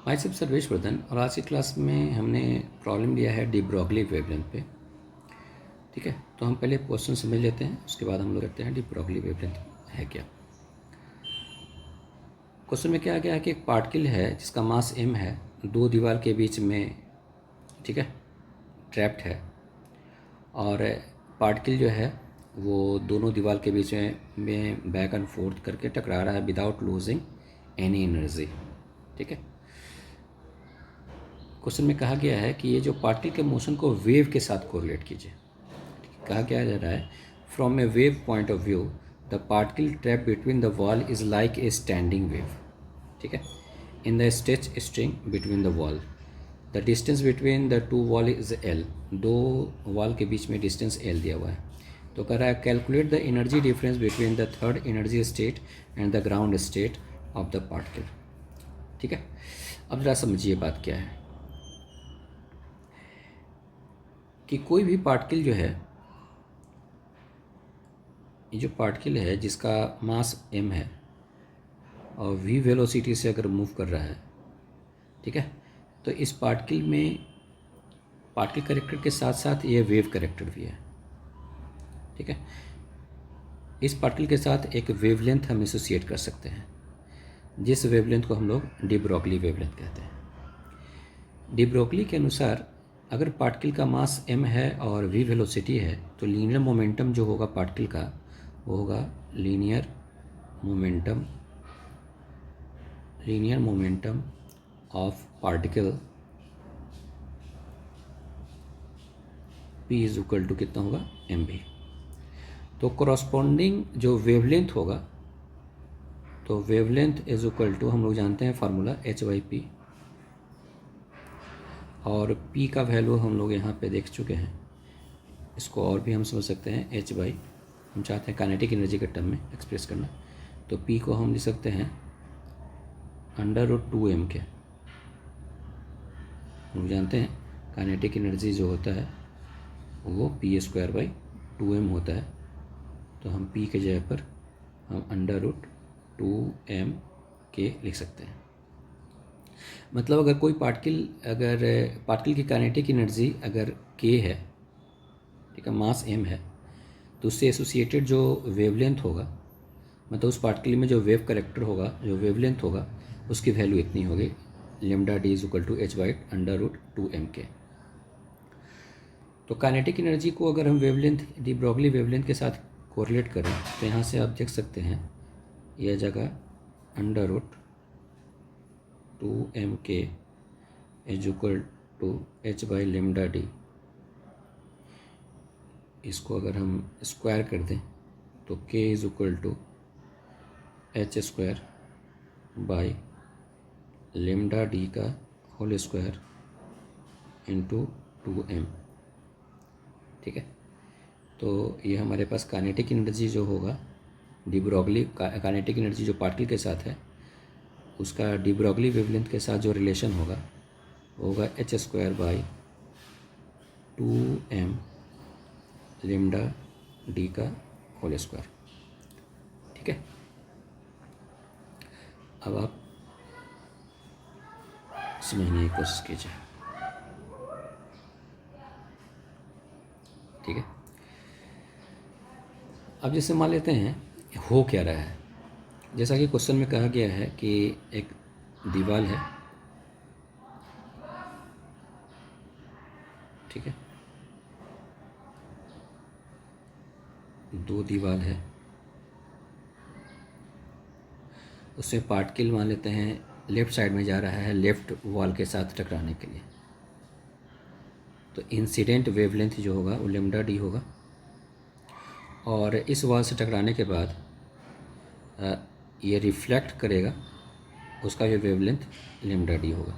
भाई सब सर्वेश वर्धन और आज की क्लास में हमने प्रॉब्लम लिया है डी ब्रॉगली वेवलेंथ पे। ठीक है, तो हम पहले क्वेश्चन समझ लेते हैं, उसके बाद हम लोग करते हैं डी ब्रॉगली वेवलेंथ है क्या। क्वेश्चन में क्या गया है कि एक पार्टिकल है जिसका मास m है, दो दीवार के बीच में, ठीक है, ट्रैप्ड है, और पार्टिकल जो है वो दोनों दीवार के बीच में बैक एंड फोर्थ करके टकरा रहा है विदाउट लूजिंग एनी एनर्जी। ठीक है, क्वेश्चन में कहा गया है कि ये जो पार्टिकल के मोशन को वेव के साथ कोरिलेट कीजिए। कहा क्या जा रहा है, from A wave point of view the particle trap between the wall is like a standing wave. ठीक है, in the stretch string between the wall the distance between the two wall is L. दो wall के बीच में distance L दिया हुआ है। तो कह रहा है calculate the energy difference between the third energy state and the ground state of the particle. ठीक है, अब जरा समझिए बात क्या है कि कोई भी पार्टिकल जो है, ये जो पार्टिकल है जिसका मास m है और v वेलोसिटी से अगर मूव कर रहा है, ठीक है, तो इस पार्टिकल में पार्टिकल कैरेक्टर के साथ साथ ये वेव कैरेक्टर भी है। ठीक है, इस पार्टिकल के साथ एक वेवलेंथ हम एसोसिएट कर सकते हैं, जिस वेवलेंथ को हम लोग डी ब्रॉगली वेवलेंथ कहते हैं। डी ब्रॉगली के अनुसार अगर पार्टिकल का मास m है और v वेलोसिटी है तो लीनियर मोमेंटम जो होगा पार्टिकल का वो होगा linear momentum of particle p is equal to कितना होगा mv। तो कोरस्पॉन्डिंग जो वेवलेंथ होगा, तो वेवलेंथ इज इक्वल टू हम लोग जानते हैं फार्मूला h/p, और p का वैल्यू हम लोग यहाँ पे देख चुके हैं। इसको और भी हम समझ सकते हैं h/, हम चाहते हैं काइनेटिक एनर्जी के टर्म में एक्सप्रेस करना, तो p को हम लिख सकते हैं √2m के। हम जानते हैं काइनेटिक एनर्जी जो होता है वो p²/2m होता है, तो हम p के जगह पर हम √2m के लिख सकते हैं। मतलब अगर कोई पार्टिकल की काइनेटिक एनर्जी अगर k है, ठीक है, मास m है, तो उससे एसोसिएटेड जो वेवलेंथ होगा, मतलब उस पार्टिकल में जो वेव कैरेक्टर होगा, जो वेवलेंथ होगा, उसकी वैल्यू इतनी होगी λd is equal to h/√2m के। तो काइनेटिक एनर्जी को अगर हम वेवलेंथ डी ब्रॉगली वेवलेंथ के साथ कोरिलेट करें तो यहाँ से आप देख सकते हैं यह जगह √2m के इज इक्वल टू h/λd, इसको अगर हम स्क्वायर कर दें तो k is equal to h² by λd का होल स्क्वायर इंटू 2m। ठीक है, तो ये हमारे पास काइनेटिक एनर्जी जो होगा डी ब्रॉगली काइनेटिक एनर्जी जो पार्टिकल के साथ है उसका डी ब्रॉगली वेवलेंथ के साथ जो रिलेशन होगा वो होगा h² बाई 2m λd का होल स्क्वायर। ठीक है, अब आप समझने की कोशिश कीजिए। ठीक है, अब जैसे मान लेते हैं हो क्या रहा है, जैसा कि क्वेश्चन में कहा गया है कि एक दीवार है, ठीक है, दो दीवार है, उसमें पार्टिकल मान लेते हैं लेफ़्ट साइड में जा रहा है लेफ़्ट वॉल के साथ टकराने के लिए, तो इंसिडेंट वेवलेंथ जो होगा वो λd होगा, और इस वॉल से टकराने के बाद ये रिफ्लेक्ट करेगा, उसका भी वेवलेंथ λd होगा,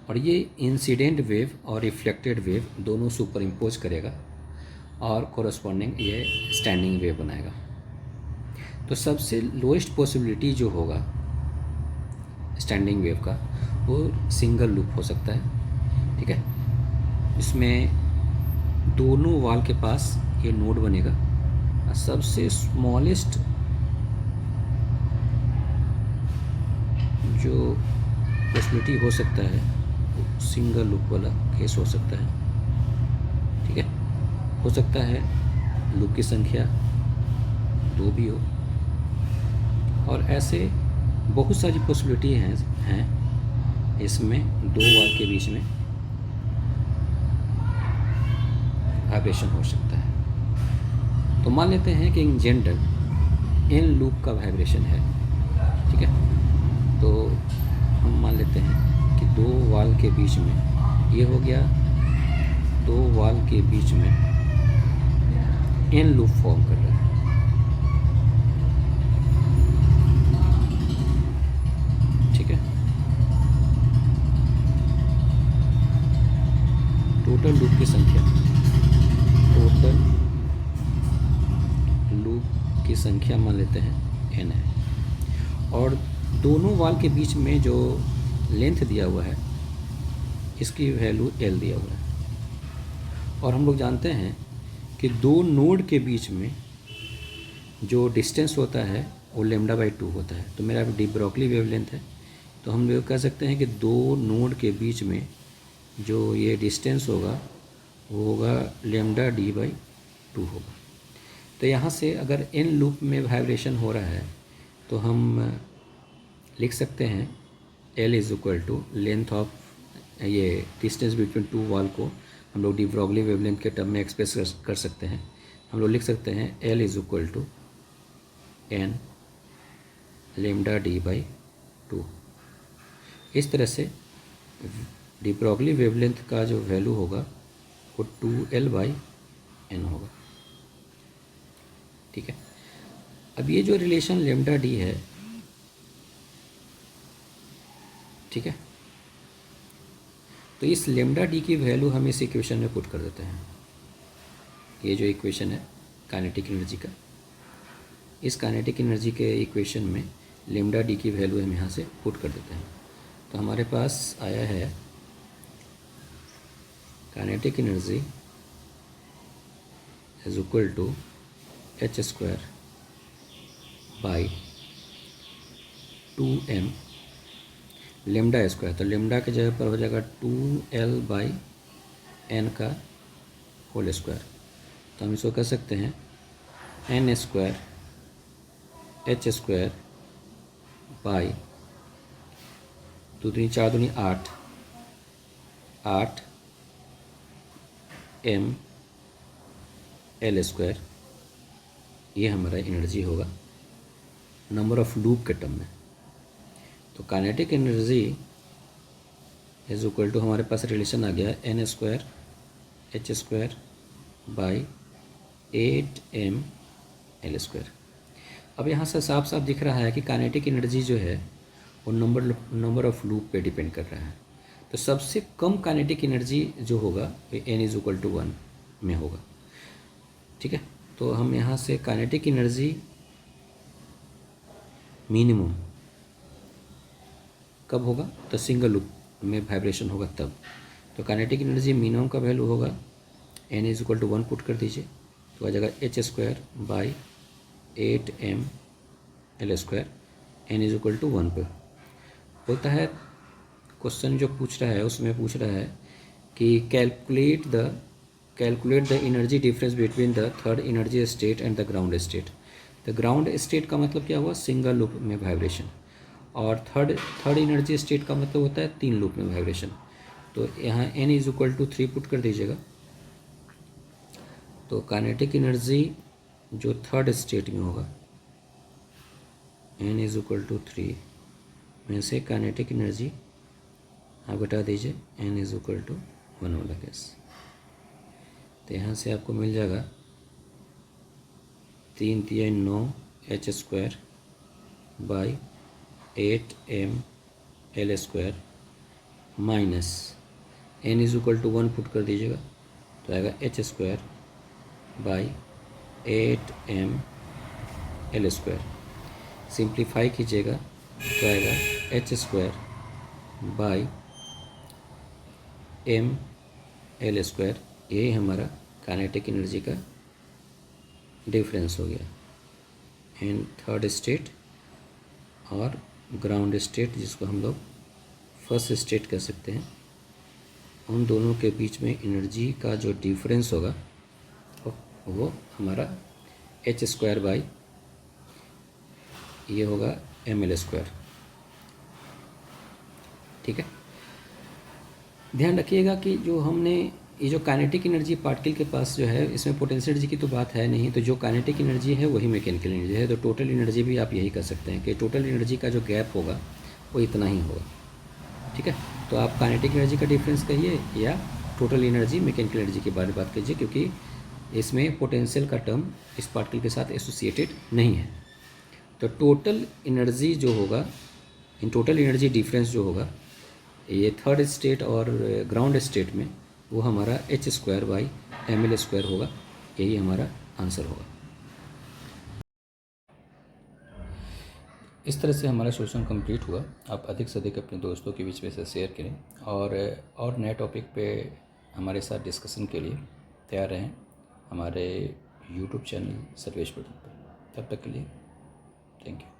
और ये इंसिडेंट वेव और रिफ्लेक्टेड वेव दोनों सुपर इम्पोज करेगा और कोरस्पॉन्डिंग ये स्टैंडिंग वेव बनाएगा। तो सबसे लोएस्ट पॉसिबिलिटी जो होगा स्टैंडिंग वेव का वो सिंगल लूप हो सकता है। ठीक है, इसमें दोनों वॉल के पास ये नोड बनेगा और सबसे स्मॉलेस्ट जो पॉसिबिलिटी हो सकता है सिंगल लूप वाला केस हो सकता है, ठीक है। हो सकता है लूप की संख्या 2 भी हो, और ऐसे बहुत सारी पॉसिबिलिटी हैं इसमें 2 वाल के बीच में वाइब्रेशन हो सकता है। तो मान लेते हैं कि इन जनरल इन लूप का वाइब्रेशन है, ठीक है। तो हम मान लेते हैं कि 2 वाल के बीच में ये हो गया, 2 वाल के बीच में एन लूप फॉर्म कर रहा है, ठीक है। टोटल लूप की संख्या, टोटल लूप की संख्या मान लेते हैं एन है, और दोनों वाल के बीच में जो लेंथ दिया हुआ है इसकी वैल्यू एल दिया हुआ है। और हम लोग जानते हैं कि 2 नोड के बीच में जो डिस्टेंस होता है वो λ/2 होता है। तो मेरा डी ब्रोगली वेवलेंथ है, तो हम लोग कह सकते हैं कि 2 नोड के बीच में जो ये डिस्टेंस होगा वो होगा λ/d/2 होगा। तो यहाँ से अगर एन लूप में वाइब्रेशन हो रहा है तो हम लिख सकते हैं L is equal to length of ये डिस्टेंस बिटवीन 2 वाल को हम लोग डी ब्रोगली वेवलेंथ के टर्म में एक्सप्रेस कर सकते हैं। हम लोग लिख सकते हैं L is equal to n λ/d/2। इस तरह से डी ब्रोगली वेवलेंथ का जो वैल्यू होगा वो 2L/n होगा, ठीक है। अब ये जो रिलेशन λ/d है, ठीक है, तो इस λ/d की वैल्यू हम इस इक्वेशन में पुट कर देते हैं। ये जो इक्वेशन है काइनेटिक एनर्जी का, इस काइनेटिक एनर्जी के इक्वेशन में λ/d की वैल्यू हम यहाँ से पुट कर देते हैं। तो हमारे पास आया है kinetic energy is equal to h² by 2m λ²। तो λ की जगह पर हो जाएगा 2L/n का होल स्क्वायर। तो हम इसको कह सकते हैं n² h² बाई 2 दूनी 4 दूनी 8 m L²। ये हमारा एनर्जी होगा नंबर ऑफ लूप के टर्म में। तो kinetic energy is equal to हमारे पास रिलेशन आ गया n² h² by 8m L²। अब यहाँ से साफ साफ दिख रहा है कि काइनेटिक एनर्जी जो है वो नंबर ऑफ लूप पे डिपेंड कर रहा है। तो सबसे कम काइनेटिक एनर्जी जो होगा वो n इज इक्वल टू 1 में होगा, ठीक है। तो हम यहाँ से काइनेटिक एनर्जी मिनिमम कब होगा, तो सिंगल लूप में वाइब्रेशन होगा तब। तो काइनेटिक एनर्जी मिनिमम का वैल्यू होगा n is equal to 1 put कर दीजिए, तो आ जाएगा h² by 8m L²। n is equal to 1 पे बोलता है क्वेश्चन जो पूछ रहा है उसमें पूछ रहा है कि calculate the energy difference between the third energy state and the ground state. The ground state का मतलब क्या हुआ, सिंगल लूप में वाइब्रेशन, और थर्ड एनर्जी स्टेट का मतलब होता है 3 लूप में वाइब्रेशन। तो यहाँ n is equal to 3 put कर दीजिएगा। तो काइनेटिक एनर्जी जो थर्ड स्टेट में होगा n इज इक्वल टू 3 में से काइनेटिक एनर्जी आप घटा दीजिए n इज इक्वल टू 1 वाला केस। तो यहाँ से आपको मिल जाएगा 3 3 9 h² by 8m L² minus n is equal to 1 put कर दीजिएगा, तो आएगा h² by 8m L²। Simplify कीजिएगा तो आएगा h² बाई m L²। ये हमारा काइनेटिक एनर्जी का डिफरेंस हो गया इन थर्ड स्टेट और ग्राउंड स्टेट, जिसको हम लोग फर्स्ट स्टेट कह सकते हैं, उन दोनों के बीच में एनर्जी का जो डिफरेंस होगा वो हमारा h² ये होगा ml²। ठीक है, ध्यान रखिएगा कि जो हमने ये जो काइनेटिक एनर्जी पार्टिकल के पास जो है, इसमें पोटेंशियल एनर्जी की तो बात है नहीं, तो जो काइनेटिक एनर्जी है वही मैकेनिकल एनर्जी है। तो टोटल एनर्जी भी आप यही कर सकते हैं कि टोटल एनर्जी का जो गैप होगा वो इतना ही होगा। ठीक है, तो आप काइनेटिक एनर्जी का डिफरेंस कहिए या टोटल एनर्जी मैकेनिकल एनर्जी के बारे में बात कीजिए, क्योंकि इसमें पोटेंशियल का टर्म इस पार्टिकल के साथ एसोसिएटेड नहीं है। तो टोटल एनर्जी जो होगा, इन टोटल एनर्जी डिफरेंस जो होगा ये थर्ड स्टेट और ग्राउंड स्टेट में, वो हमारा h²/ml² होगा। यही हमारा आंसर होगा। इस तरह से हमारा सेशन कंप्लीट हुआ। आप अधिक से अधिक अपने दोस्तों के बीच में इसे शेयर करें और नए टॉपिक पे हमारे साथ डिस्कशन के लिए तैयार रहें हमारे यूट्यूब चैनल सर्वेश पटेल पर। तब तक के लिए थैंक यू।